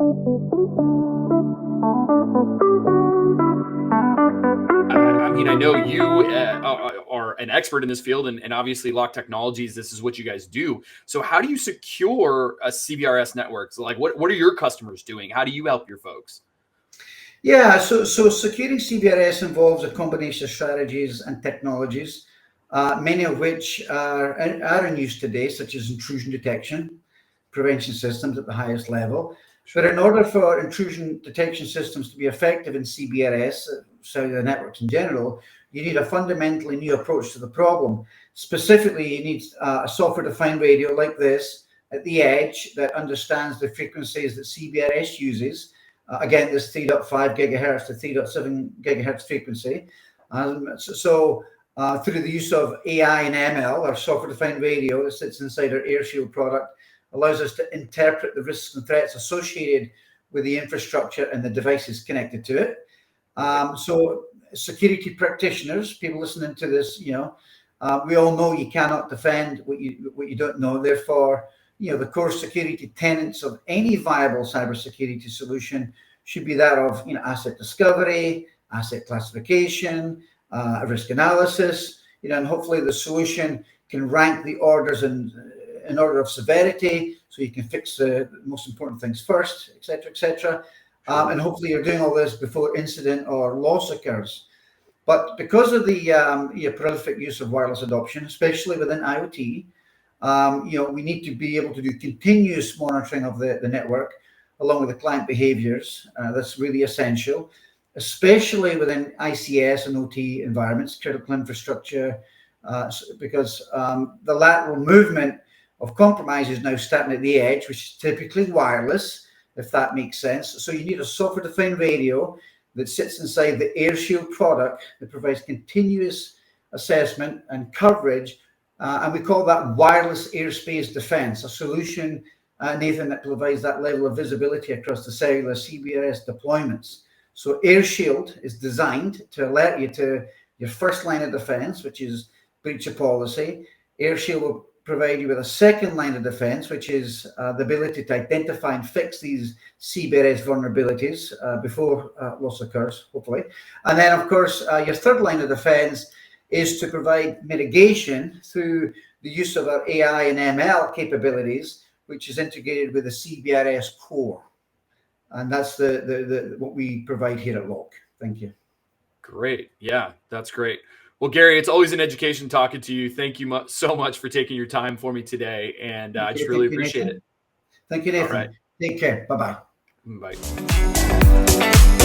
I mean, I know you are an expert in this field, and obviously LOCH Technologies, this is what you guys do. So how do you secure a CBRS network? So like, what are your customers doing? How do you help your folks? Yeah, so securing CBRS involves a combination of strategies and technologies, many of which are in use today, such as intrusion detection, prevention systems at the highest level. But Sure. in order for intrusion detection systems to be effective in CBRS, cellular networks in general, you need a fundamentally new approach to the problem. Specifically, you need a software-defined radio like this at the edge that understands the frequencies that CBRS uses. Again, this 3.5 gigahertz to 3.7 gigahertz frequency. Through the use of AI and ML, our software-defined radio that sits inside our AirShield product, allows us to interpret the risks and threats associated with the infrastructure and the devices connected to it. So security practitioners, people listening to this, we all know you cannot defend what you don't know. Therefore, the core security tenets of any viable cybersecurity solution should be that of asset discovery, asset classification, risk analysis, and hopefully the solution can rank the orders in order of severity, so you can fix the most important things first, et cetera, et cetera. And hopefully you're doing all this before incident or loss occurs. But because of the prolific use of wireless adoption, especially within IoT, we need to be able to do continuous monitoring of the network along with the client behaviors. That's really essential, especially within ICS and OT environments, critical infrastructure, because the lateral movement of compromise is now starting at the edge, which is typically wireless, if that makes sense. So you need a software-defined radio that sits inside the AirShield product that provides continuous assessment and coverage, and we call that wireless airspace defense, a solution, Nathan, that provides that level of visibility across the cellular CBRS deployments. So AirShield is designed to alert you to your first line of defense, which is breach of policy. AirShield will provide you with a second line of defense, which is the ability to identify and fix these CBRS vulnerabilities before loss occurs, hopefully. And then, of course, your third line of defense is to provide mitigation through the use of our AI and ML capabilities, which is integrated with the CBRS core. And that's what we provide here at LOCH. Thank you. Great. Yeah, that's great. Well, Garry, it's always an education talking to you. Thank you so much for taking your time for me today. And I just really appreciate it. Thank you, Nathan. All right. Take care. Bye-bye. Bye.